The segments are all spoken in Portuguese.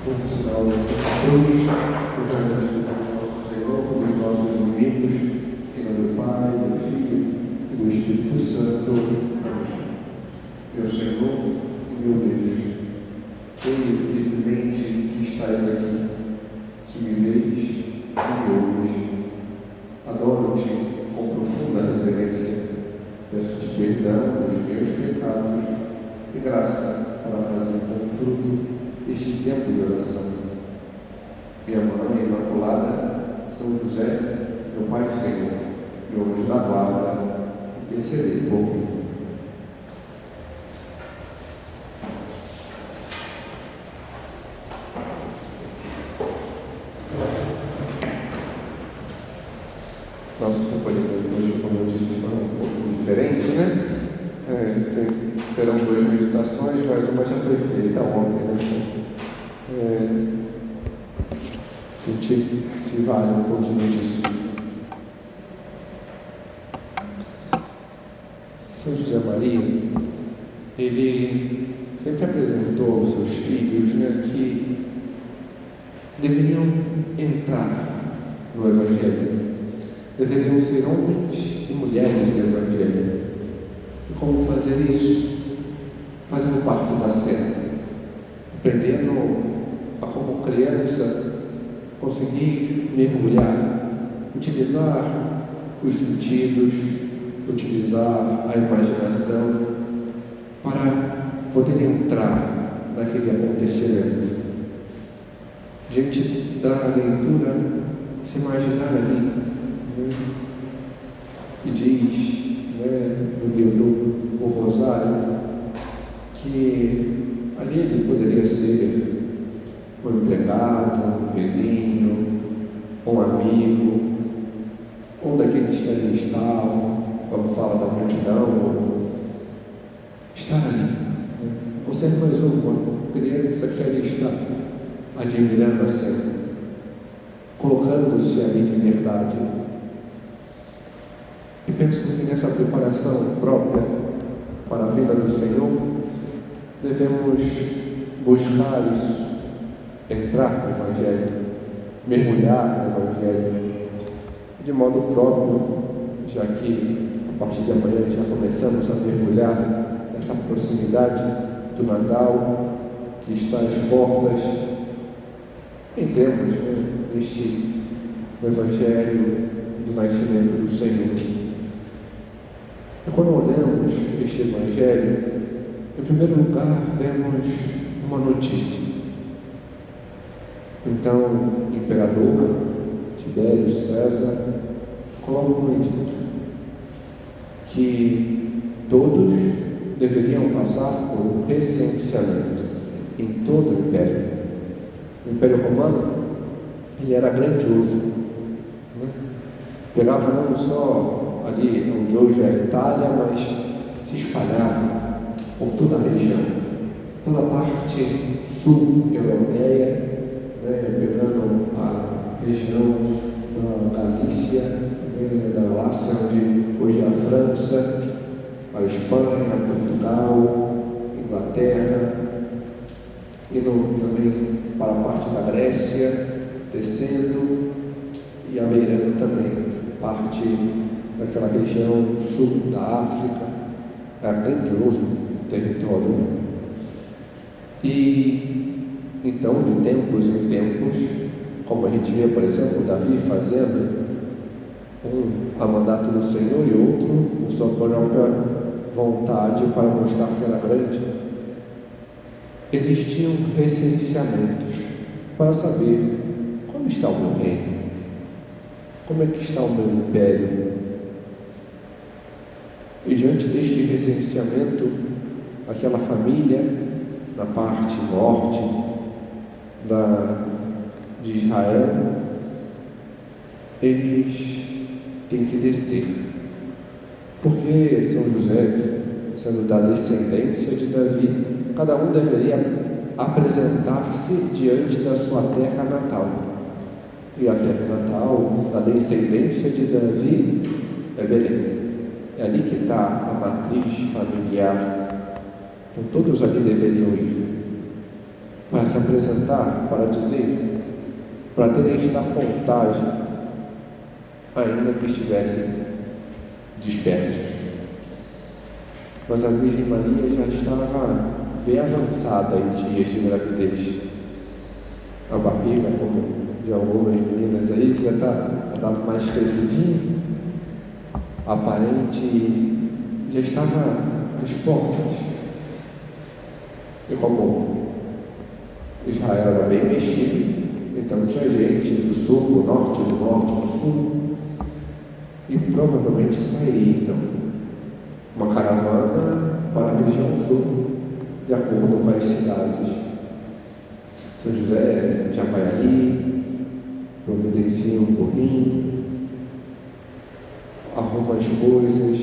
um sinal dessa cruz, o nosso Senhor, dos nossos inimigos, em nome do Pai, do Filho e do Espírito Santo. Amém. Meu Senhor e meu Deus, creio firmemente que estás aqui, que me vês e me ouves. Adoro-te com profunda reverência. Peço-te perdão dos meus pecados e graça para fazer com fruto este tempo de oração. Minha Mãe Imaculada, São José, meu Pai e Senhor, meu anjo da guarda, intercedei por mim. Nosso companheiro hoje, como eu disse, é um pouco diferente, né? Terão 2 meditações, mas uma já foi feita ontem, né? A gente se vale um pouquinho disso. São José Maria, ele sempre apresentou aos seus filhos, né, que deveriam entrar no Evangelho, deveriam ser homens e mulheres do Evangelho. E como fazer isso? Fazendo parte da cena, aprendendo a, como criança, conseguir mergulhar, utilizar os sentidos, utilizar a imaginação para poder entrar naquele acontecimento. Diante da leitura, se imaginar ali, né? E diz, né, no livro O Rosário, que ali ele poderia ser um empregado, um vizinho, um amigo, um daqueles que ali estavam, como fala da multidão, estar ali, ou ser mais uma criança que ali está, admirando a cena, colocando-se ali de verdade. E penso que nessa preparação própria para a vida do Senhor, devemos buscar isso, entrar no Evangelho, mergulhar no Evangelho, de modo próprio, já que a partir de amanhã já começamos a mergulhar nessa proximidade do Natal, que está às portas. Entremos, né, neste Evangelho do nascimento do Senhor. E quando olhamos este Evangelho, em primeiro lugar, vemos uma notícia. Então, o imperador Tibério César coloca um edito que todos deveriam passar por um recenseamento em todo o Império. O Império Romano, ele era grandioso, né? Pegava não só ali onde hoje é a Itália, mas se espalhava por toda a região, toda a parte sul europeia, né, pegando a região da Galícia, da Galácia, onde hoje é a França, a Espanha, Portugal, Inglaterra, indo também para a parte da Grécia, descendo e abeirando também parte daquela região sul da África. É grandioso o território. E então, de tempos em tempos, como a gente vê, por exemplo, Davi fazendo, um a mandato do Senhor e outro por sua própria vontade para mostrar que era grande, existiam recenseamentos para saber como está o meu reino, como é que está o meu império. E diante deste recenseamento, aquela família na parte norte de Israel, eles têm que descer, porque São José, sendo da descendência de Davi, cada um deveria apresentar-se diante da sua terra natal. E a terra natal, da descendência de Davi, é Belém. É ali que está a matriz familiar. Então todos ali deveriam ir. para se apresentar, para dizer, para terem esta contagem, ainda que estivessem dispersos. Mas a Virgem Maria já estava bem avançada em dias de gravidez. A barriga, como de algumas meninas aí, já estava mais crescidinha, aparente, já estava às portas. E como Israel era bem mexido, então tinha gente do sul, do norte, do sul, e provavelmente sairia então uma caravana para a região sul, de acordo com as cidades. São José já vai ali, providencia um pouquinho, arruma as coisas,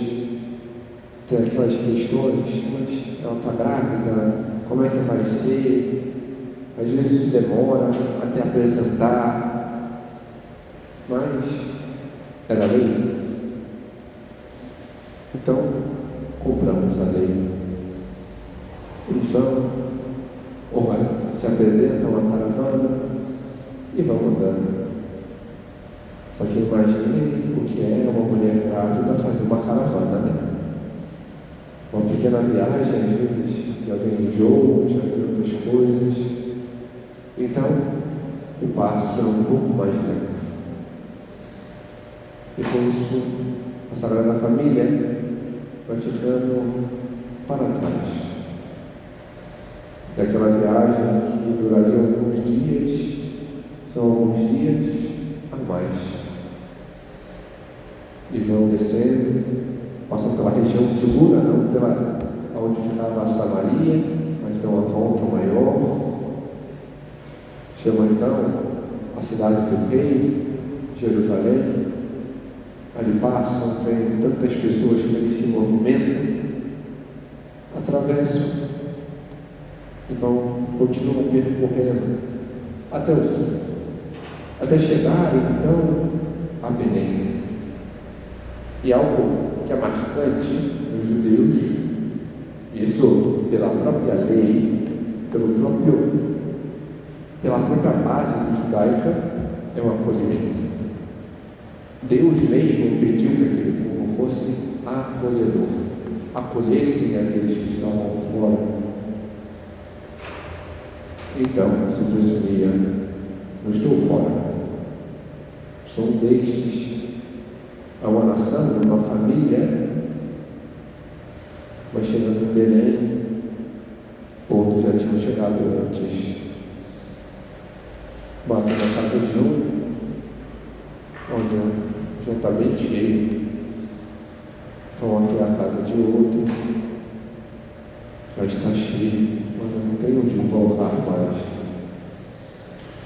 tem aquelas questões, mas ela está grávida, como é que vai ser? Às vezes isso demora até apresentar, mas era lei. Então, compramos a lei. Eles vão, se apresentam à caravana e vão andando. Só que imagine o que é uma mulher grávida fazer uma caravana, né? Uma pequena viagem, às vezes já vem enjoo, já vem outras coisas. Então, o passo é um pouco mais lento. E com isso, a Sagrada Família vai ficando para trás. E aquela viagem que duraria alguns dias, são alguns dias a mais. E vão descendo, passam pela região segura, não pela onde ficava a Samaria, mas dão uma volta maior. Chama então a cidade do rei, Jerusalém. Ali passam, vem tantas pessoas que ali se movimentam, atravessam e continuam percorrendo até o sul, até chegarem então a Belém. E algo que é marcante nos judeus, isso pela própria lei, pela própria base judaica, é um acolhimento. Deus mesmo pediu que aquele povo fosse acolhedor, acolhessem aqueles que estavam fora. Então, se presumia, não estou fora, sou um destes. É uma nação, uma família, mas chegando em Belém, outros já tinham chegado antes. Bateu na casa de um, onde já está bem cheio. Vão até a casa de outro, já está cheio, mas não tem onde colocar mais.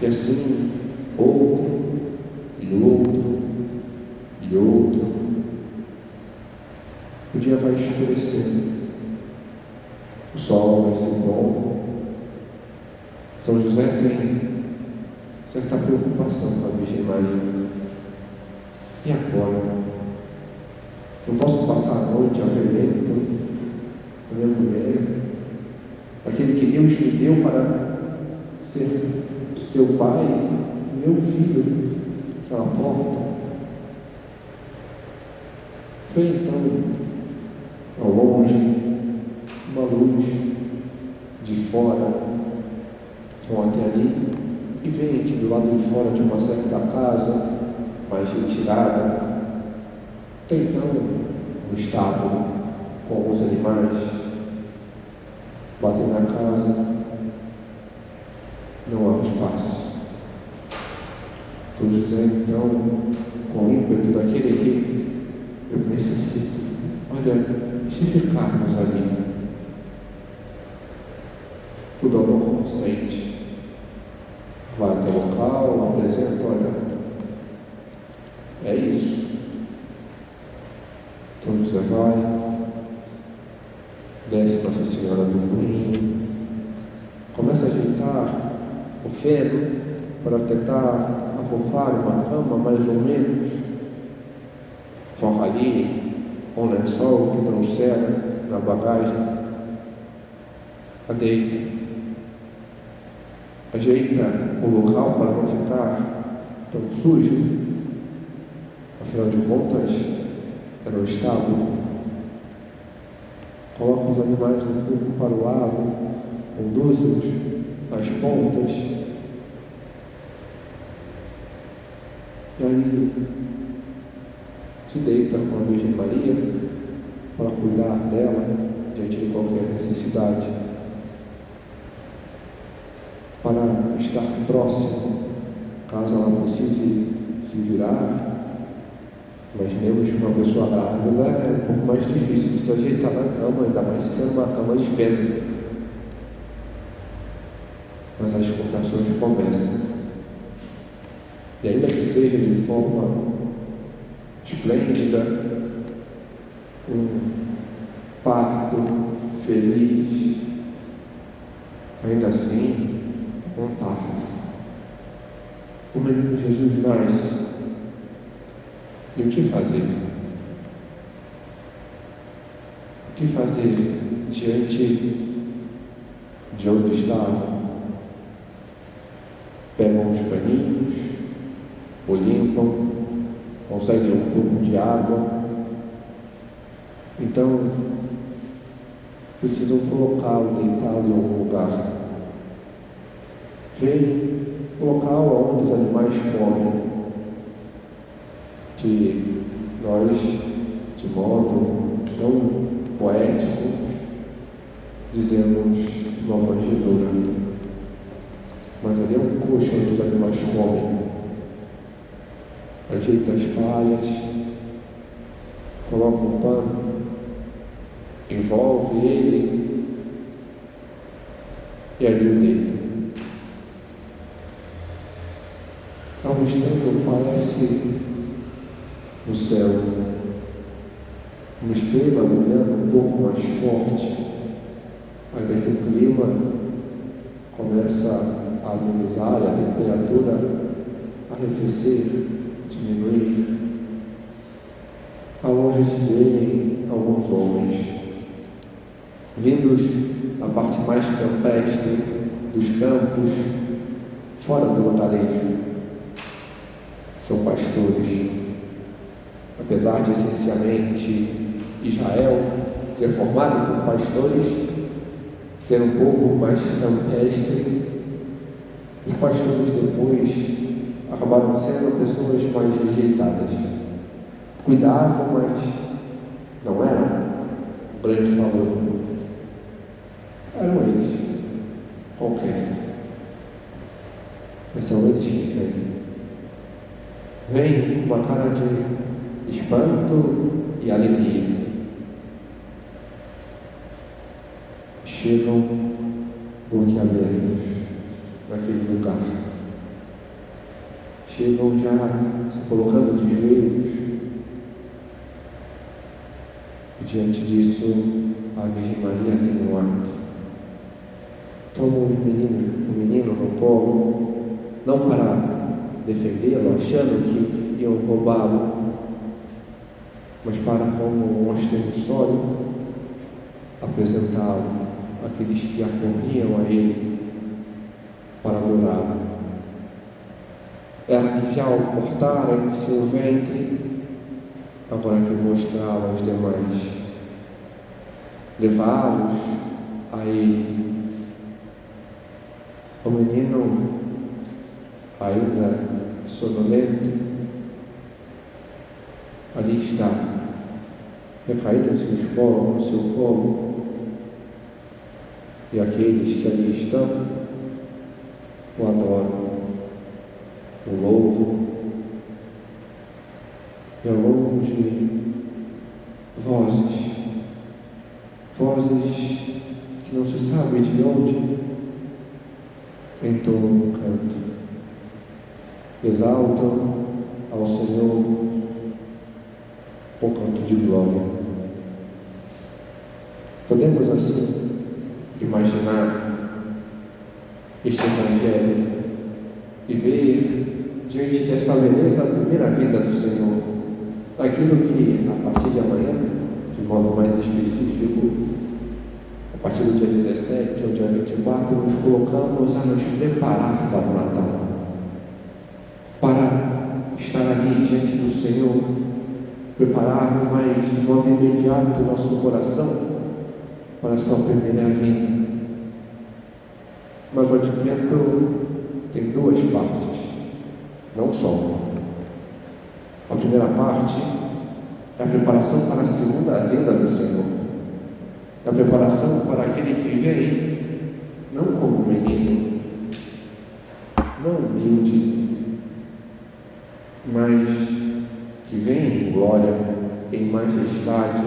E assim, outro, e outro, e outro. O dia vai escurecendo, o sol vai se pondo. São José tem certa preocupação com a Virgem Maria. E agora? Não posso passar a noite ao relento da minha mulher, aquele que Deus me deu para ser seu pai, meu filho, aquela porta. Foi então, ao longe, uma luz de fora, vão até ali e vem aqui do lado de fora de uma certa casa, mais retirada, tem então um estábulo com alguns animais, batem na casa, não há espaço. São José então, com o ímpeto daquele que eu necessito, olha, e se ficarmos ali? O dono consente, vai até o local, apresenta, olha, é isso. Então José vai, desce Nossa Senhora do Moinho, começa a ajeitar o feno para tentar afofar uma cama mais ou menos, forra ali um lençol que trouxeram na bagagem, a deita. ajeita o local para não ficar tão sujo, afinal de contas, era um estábulo. Coloca os animais um pouco para o lado, conduz-os às pontas, e aí se deita com a Virgem Maria para cuidar dela diante de qualquer necessidade, para estar próximo, caso ela precise se virar. Imaginemos que uma pessoa grávida é um pouco mais difícil de se ajeitar na cama, ainda mais se for uma cama de feno. Mas as contações começam. E ainda que seja de forma esplêndida, um parto feliz, ainda assim, um parto. O menino Jesus nasce. E o que fazer? O que fazer diante de onde estava? Pegam os paninhos, o limpam, conseguem um pouco de água. Então, precisam colocá-lo deitado em algum lugar. Vem o local onde os animais comem, que nós, de modo tão poético, dizemos uma manjedoura. Mas ali é um coxo onde os animais comem. Ajeita as palhas, coloca um pano, envolve ele e ali o deita. Ao instante parece no céu uma estrela brilhando um pouco mais forte, ainda que o clima começa a amenizar e a temperatura arrefecer, diminuir. Ao longe se veem alguns homens vindos da parte mais campestre dos campos, fora do lugarejo. São pastores. Apesar de essencialmente Israel ser formado por pastores, ter um povo mais campestre, os pastores depois acabaram sendo pessoas mais rejeitadas. Cuidavam, mas não era um grande valor. Eram eles, qualquer. Mas são eles que vêm com uma cara de espanto e alegria. Chegam boquiabertos naquele lugar. Chegam já se colocando de joelhos. E diante disso, a Virgem Maria tem um ato. Toma o menino no colo, não para defendê-lo, achando que iam roubá-lo, mas para, como um ostensório, apresentá-lo àqueles que acorriam a ele para adorá-lo. Ela que já o portara em seu ventre, agora que mostrá-lo aos demais, levá-los a ele. O menino, ainda sonolento, ali está, recaído no seu colo, e aqueles que ali estão o adoram, o louvam, e ao longe vozes que não se sabe de onde entoam um canto, exaltam ao Senhor o canto de glória. Podemos assim imaginar este Evangelho e ver diante dessa beleza a primeira vinda do Senhor, aquilo que a partir de amanhã, de modo mais específico, a partir do dia 17 ao dia 24, nos colocamos a nos preparar para o Natal, para estar ali diante do Senhor, preparar mais de modo imediato o nosso coração para a sua primeira vinda. Mas o Advento tem duas partes, não só uma. A primeira parte é a preparação para a segunda vinda do Senhor. É a preparação para aquele que vem, não como um menino, não humilde, mas que vem em glória, em majestade,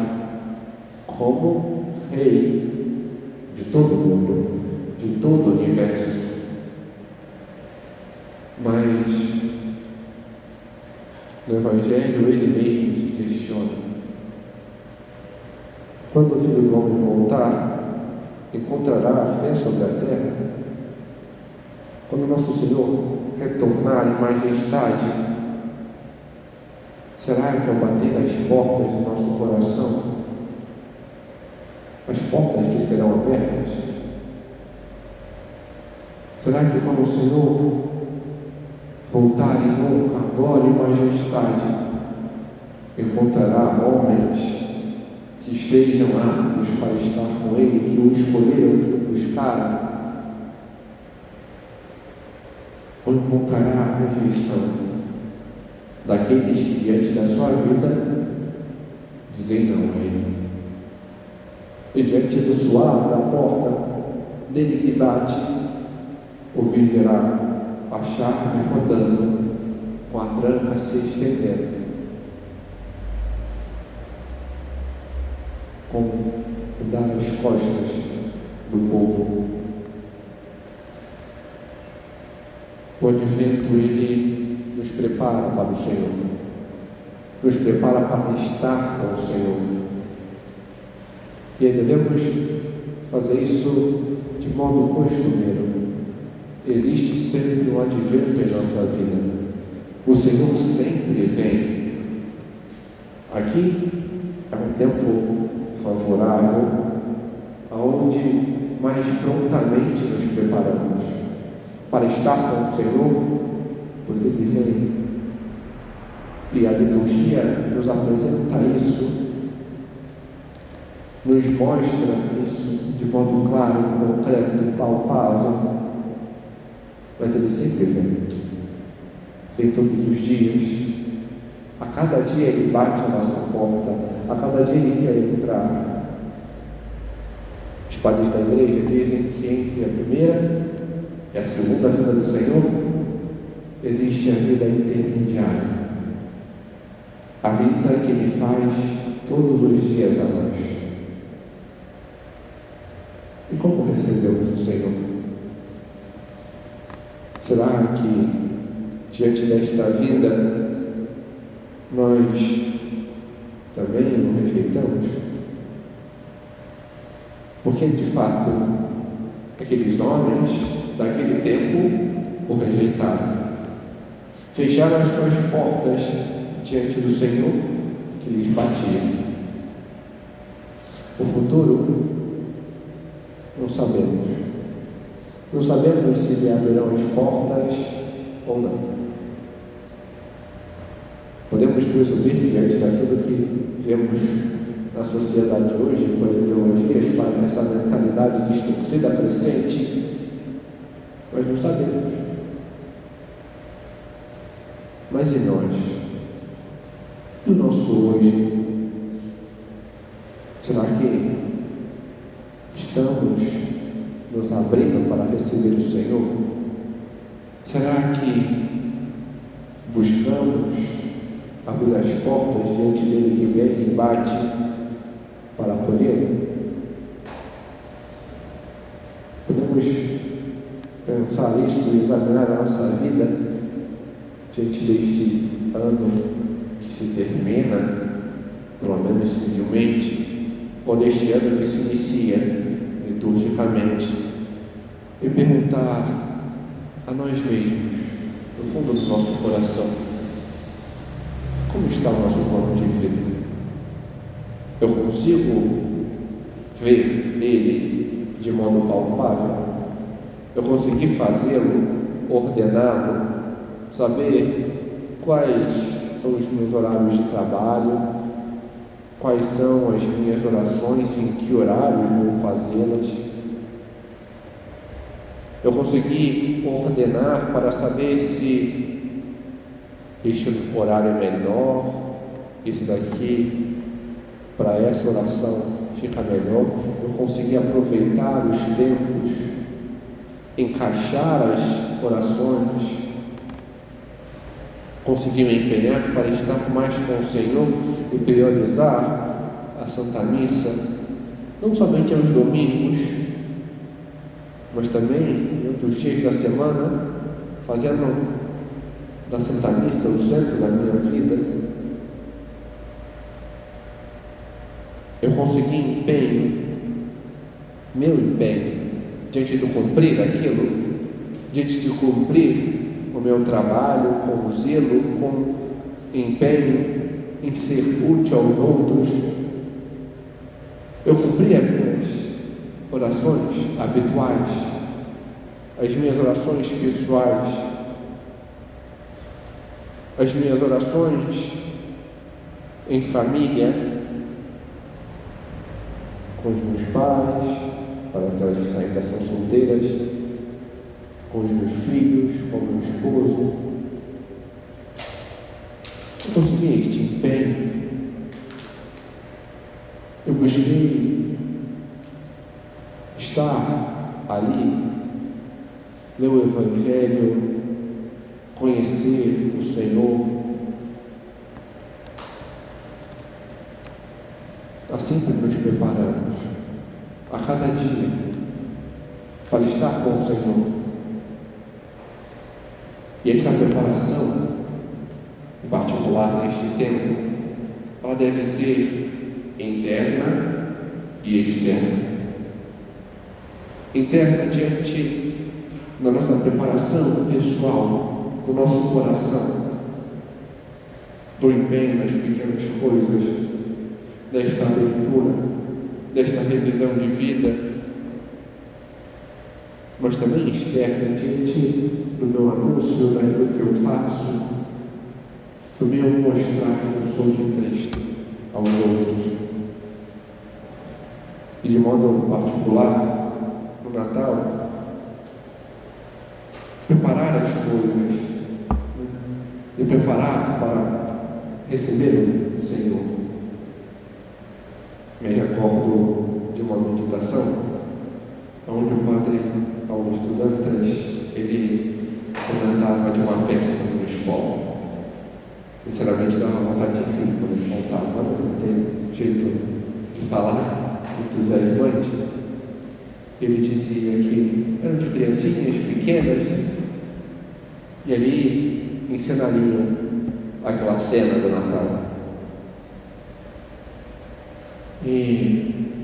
como Rei de todo o mundo, de todo o universo. Mas no Evangelho ele mesmo se questiona. Quando o Filho do Homem voltar, encontrará a fé sobre a terra? Quando nosso Senhor retornar em majestade, será que ao bater as portas do nosso coração, as portas que serão abertas? Será que quando o Senhor voltar em honra, glória e majestade, encontrará homens que estejam aptos para estar com Ele, que o escolheram, que o buscaram? Ou encontrará a rejeição daqueles que diante da sua vida dizem não a Ele? E diante do suar da porta dele que bate, ouvirá a chave rodando, com a tranca se estendendo, como dar as costas do povo. O Advento ele nos prepara para o Senhor, nos prepara para estar com o Senhor, e devemos fazer isso de modo costumeiro. Existe sempre um Advento em nossa vida. O Senhor sempre vem. Aqui é um tempo favorável, onde mais prontamente nos preparamos para estar com o Senhor, pois Ele vem. E a liturgia nos apresenta isso, nos mostra isso de modo claro, concreto, palpável. Mas Ele sempre vem todos os dias. A cada dia Ele bate a nossa porta, a cada dia Ele quer entrar. Os padres da igreja dizem que entre a primeira e a segunda vinda do Senhor existe a vida intermediária, a vida que Ele faz todos os dias a nós. E como recebemos o Senhor? Será que, diante desta vida, nós também o rejeitamos? Porque, de fato, aqueles homens daquele tempo o rejeitaram. Fecharam as suas portas diante do Senhor que lhes batia. O futuro não sabemos. Não sabemos se lhe abrirão as portas ou não. Podemos presumir diante daquilo que vemos na sociedade hoje, com as ideologias, para essa mentalidade distorcida crescente, mas não sabemos. Mas e nós? E o nosso hoje? Será que estamos nos abrindo para receber o Senhor? Será que buscamos abrir as portas diante dele que vem e bate para acolhê-lo? Podemos pensar isso e examinar a nossa vida diante deste ano que se termina, pelo menos civilmente, ou deste ano que se inicia liturgicamente, e perguntar a nós mesmos, no fundo do nosso coração, como está o nosso plano de vida? Eu consigo ver Ele de modo palpável. Eu consegui fazê-lo, ordená-lo, saber quais são os meus horários de trabalho, quais são as minhas orações, em que horários vou fazê-las. Eu consegui ordenar para saber se este horário é menor, esse daqui, para essa oração fica melhor. Eu consegui aproveitar os tempos, encaixar as orações, consegui me empenhar para estar mais com o Senhor e priorizar a Santa Missa, não somente aos domingos, mas também em outros dias da semana, fazendo da Santa Missa o centro da minha vida. Eu consegui empenho, meu empenho, diante de cumprir aquilo, diante de cumprir o meu trabalho com zelo, com empenho em ser útil aos outros. Eu cumpri as minhas orações habituais, as minhas orações pessoais, as minhas orações em família, com os meus pais, para aquelas que ainda são solteiras, com os meus filhos, com o meu esposo. Eu consegui este empenho. Eu busquei estar ali, ler o Evangelho, conhecer o Senhor. Assim como nos preparamos a cada dia para estar com o Senhor. E esta preparação, em particular neste tempo, ela deve ser interna e externa. Interna diante da nossa preparação pessoal, do nosso coração, do empenho nas pequenas coisas, desta leitura, desta revisão de vida, mas também externa diante do meu anúncio, daquilo que eu faço, do meu mostrar que eu sou de Cristo aos outros. E de modo particular, no Natal, preparar as coisas, e preparar para receber o Senhor. Me recordo de uma meditação onde o padre Paulo Estudantes, ele comentava de uma peça no escola. Sinceramente dava vontade de rir quando ele contava, não tem jeito de falar entusiasmante. Ele dizia que eram de criancinhas pequenas e ali encenariam aquela cena do Natal. E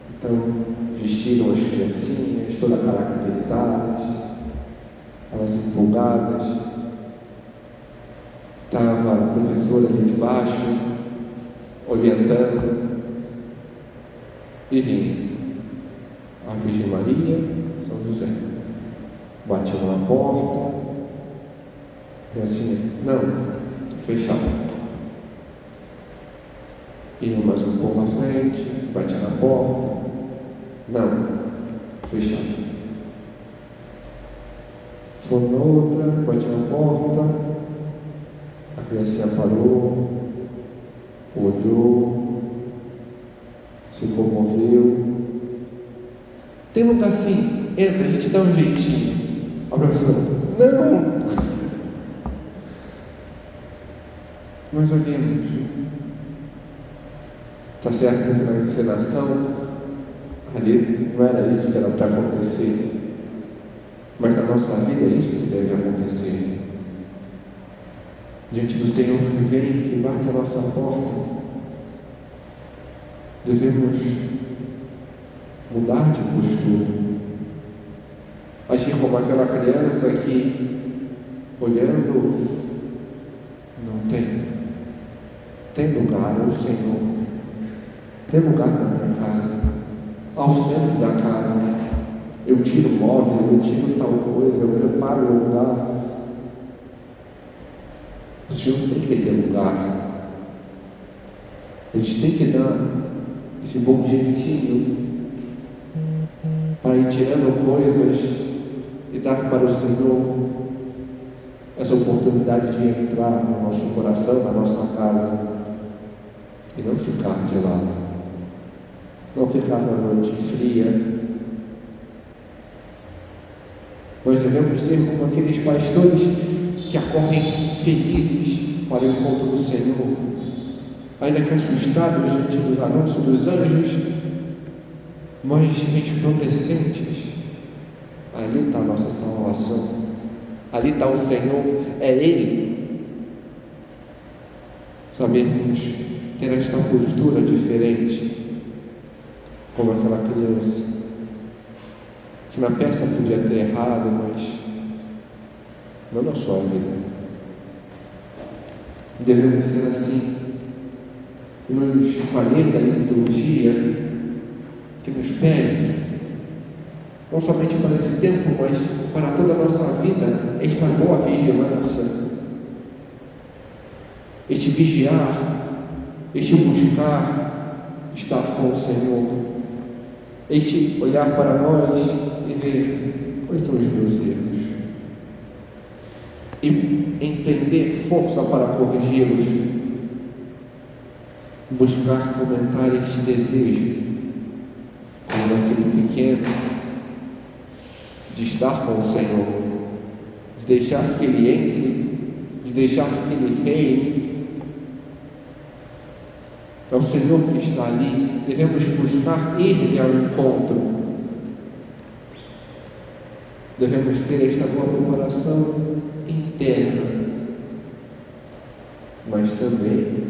então vestiram as criancinhas, todas caracterizadas, elas empolgadas. Estava a professora ali de baixo, orientando, e vinha a Virgem Maria, São José. Batiam na porta, e assim, não, fechava. Iam mais um pouco à frente, batia na porta, não, fechava. Foi outra, batia na porta, a criancinha parou, olhou, se comoveu. Tem lugar assim, entra, a gente dá um jeitinho. A professora, não! Nós olhamos. Está certo que na encenação ali não era isso que era para acontecer, mas na nossa vida é isso que deve acontecer. Diante do Senhor que vem, que bate a nossa porta, devemos mudar de postura, agir como aquela criança que, olhando, não tem lugar, é o Senhor. Tem lugar na minha casa, ao centro da casa. Eu tiro móvel, eu tiro tal coisa, eu preparo o lugar. O Senhor tem que ter lugar. A gente tem que dar esse bom jeitinho para ir tirando coisas e dar para o Senhor essa oportunidade de entrar no nosso coração, na nossa casa, e não ficar de lado, não ficar na noite fria. Nós devemos ser como aqueles pastores que acordem felizes para o encontro do Senhor, ainda que assustados diante dos anúncios dos anjos, mas resplandecentes. Ali está a nossa salvação, ali está o Senhor, é Ele. Sabermos ter esta postura diferente, como aquela criança, que na peça podia ter errado, mas não na sua vida. Devemos ser assim, nos valer da liturgia que nos pede, não somente para esse tempo, mas para toda a nossa vida, esta boa vigilância, este vigiar, este buscar estar com o Senhor, este olhar para nós e ver quais são os meus erros e empreender força para corrigi-los, buscar fomentar este desejo, como daquele pequeno, de estar com o Senhor, de deixar que Ele entre, de deixar que Ele reine. É o Senhor que está ali, devemos buscar ir-lhe ao encontro. Devemos ter esta boa preparação interna, mas também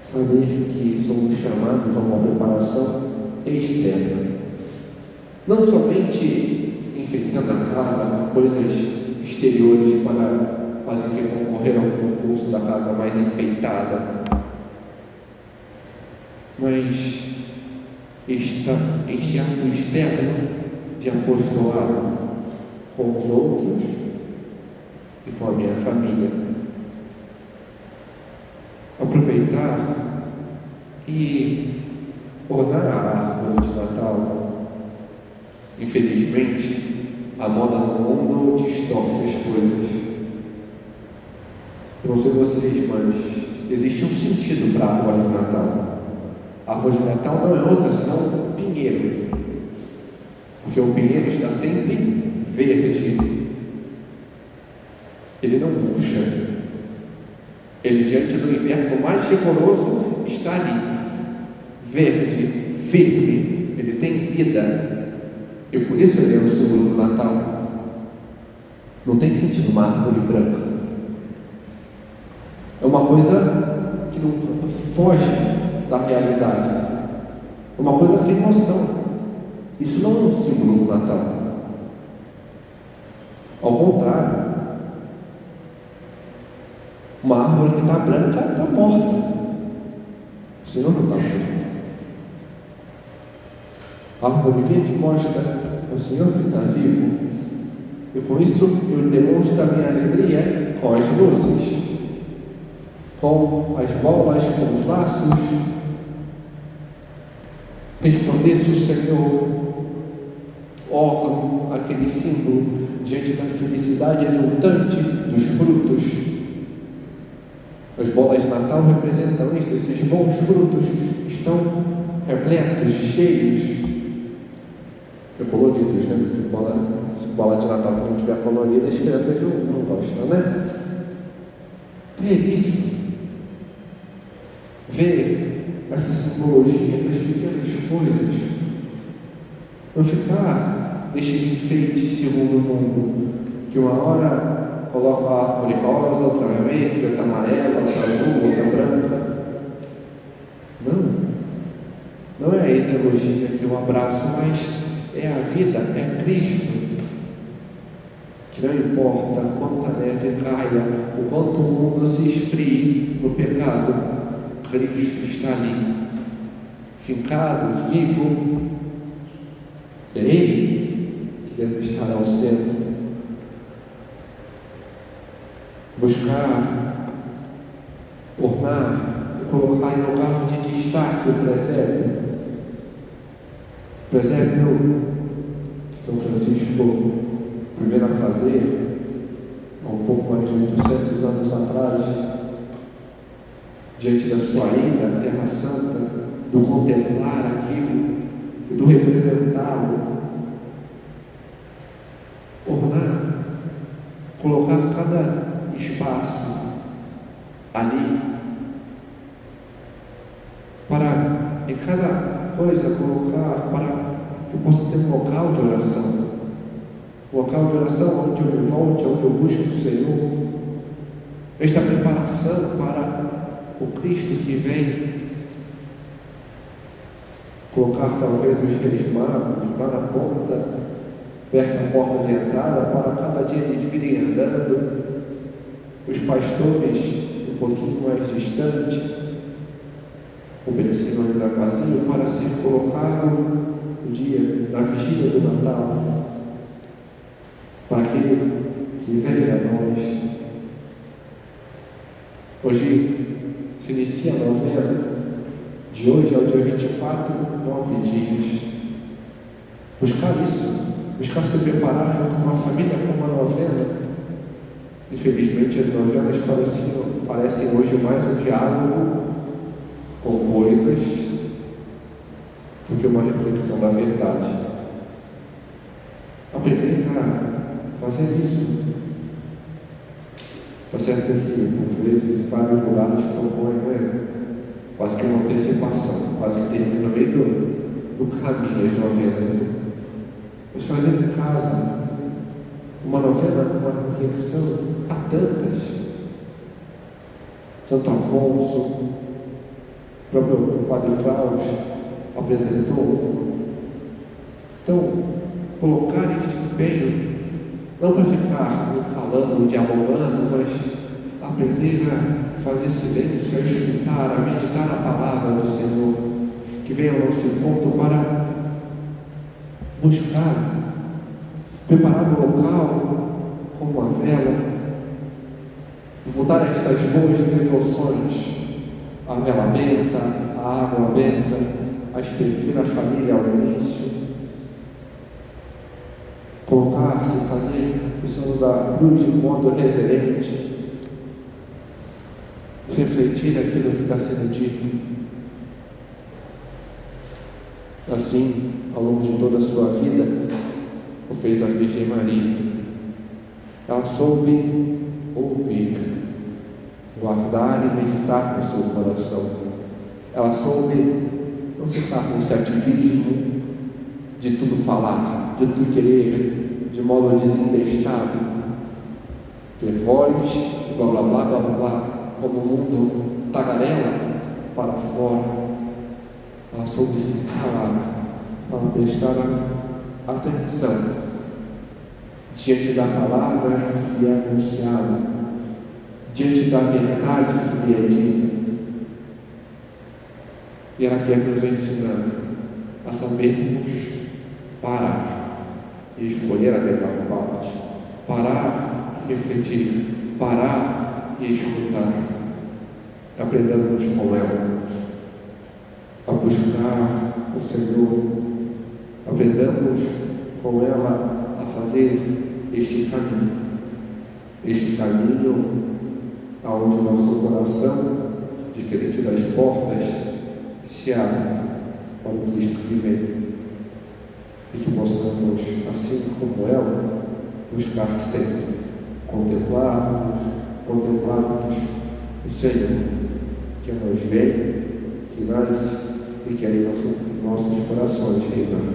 saber que somos chamados a uma preparação externa. Não somente enfeitando a casa, coisas exteriores para fazer que concorrer ao concurso da casa mais enfeitada, mas este ato externo de apostolado com os outros e com a minha família. Aproveitar e ornar a árvore de Natal. Infelizmente, a moda no mundo distorce as coisas. Eu não sei vocês, mas existe um sentido para a árvore de Natal. A árvore de Natal não é outra senão o pinheiro, porque o pinheiro está sempre verde, ele não murcha, ele diante do inverno mais rigoroso está ali, verde, firme, ele tem vida, e por isso ele é o símbolo do Natal. Não tem sentido uma árvore branca, é uma coisa que não foge da realidade, é uma coisa sem noção. Isso não é um símbolo do Natal. Ao contrário, uma árvore que está branca está morta. O Senhor não está morto. A árvore verde mostra o Senhor que está vivo. E com isso eu demonstro a minha alegria com as luzes, com as bolas, com os laços. Resplandeça o Senhor, órgão, aquele símbolo, diante da felicidade exultante dos frutos. As bolas de Natal representam isso, esses bons frutos estão repletos, cheios, coloridos, né? Se bola de Natal não estiver colorida, as crianças não gostam, né? Ter isso, ver essa simbologia, essas pequenas coisas, não ficar nestes enfeites segundo o mundo, que uma hora coloca a árvore rosa, outra verde, outra amarela, outra azul, outra branca. Não é a ideologia que eu abraço, mas é a vida, é Cristo. Que não importa quanta neve caia, o quanto o mundo se esfrie no pecado, Cristo está ali, fincado, vivo. É Ele que deve estar ao centro. Buscar, ornar, colocar em lugar de destaque o presépio. Presépio que São Francisco primeiro a fazer, há um pouco mais de 800 anos atrás, diante da sua ida à Terra Santa, do contemplar aquilo, do representá-lo, ornar, colocar cada espaço ali, para em cada coisa colocar, para que possa ser um local de oração. Local de oração onde eu me volte, onde eu busco o Senhor. Esta preparação para o Cristo que vem. Colocar talvez os reis magos lá na ponta, perto da porta de entrada, para cada dia eles virem andando. Os pastores um pouquinho mais distante, obedecendo ainda vazio, para ser colocado no dia da vigília do Natal, para aquele que vem a nós. Hoje se inicia a novena, de hoje ao dia 24, 9 dias. Buscar isso, buscar se preparar junto com a família para uma novena. Infelizmente, as novenas parecem hoje mais um diálogo com coisas do que uma reflexão da verdade. Aprender a fazer isso. Está certo que, por vezes, em vários lugares propõem, quase que uma antecipação, quase que termina no meio do caminho as novenas. Mas fazer em casa uma novena com uma reflexão, há tantas. Santo Afonso, o próprio Padre Fraus apresentou. Então, colocar este empenho, não para ficar falando, dialogando, mas aprender a fazer silêncio, a escutar, a meditar a palavra do Senhor, que venha ao nosso encontro para buscar, preparar o local com uma vela, voltar estas boas devoções, a vela benta, a água benta, a escrever a família ao início, colocar-se, fazer o Senhor da cruz de modo reverente, refletir aquilo que está sendo dito. Assim, ao longo de toda a sua vida, o fez a Virgem Maria. Ela soube ouvir, guardar e meditar no seu coração. Ela soube não ficar nesse ativismo de tudo falar, de tudo querer, de modo desembestado, ter voz, blá blá blá blá blá blá, como o mundo tagarela para fora. Ela soube se calar para prestar atenção diante da palavra que lhe é anunciada, diante da verdade que lhe é dita. E ela quer nos ensinar a sabermos parar e escolher a melhor parte, parar e refletir, parar e escutar. Aprendamos com ela a buscar o Senhor, aprendamos com ela a fazer este caminho aonde o nosso coração, diferente das portas, se abre para o Cristo que vem, e que possamos, assim como ela, buscar sempre contemplarmos o Senhor que nos vem, que nasce e que é em nossos corações reinar.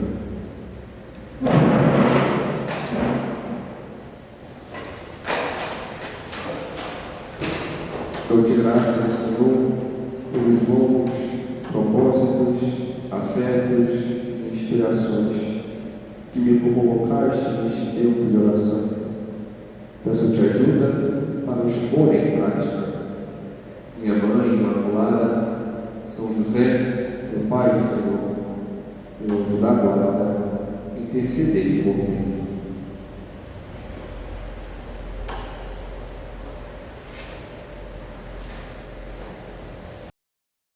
Dou-te graças, Senhor, pelos bons propósitos, afetos e inspirações que me convocaste neste tempo de oração. Peço-te ajuda para os pôr em prática. Minha Mãe Imaculada, São José, Meu Pai, Senhor, meu anjo da guarda, intercedei por mim.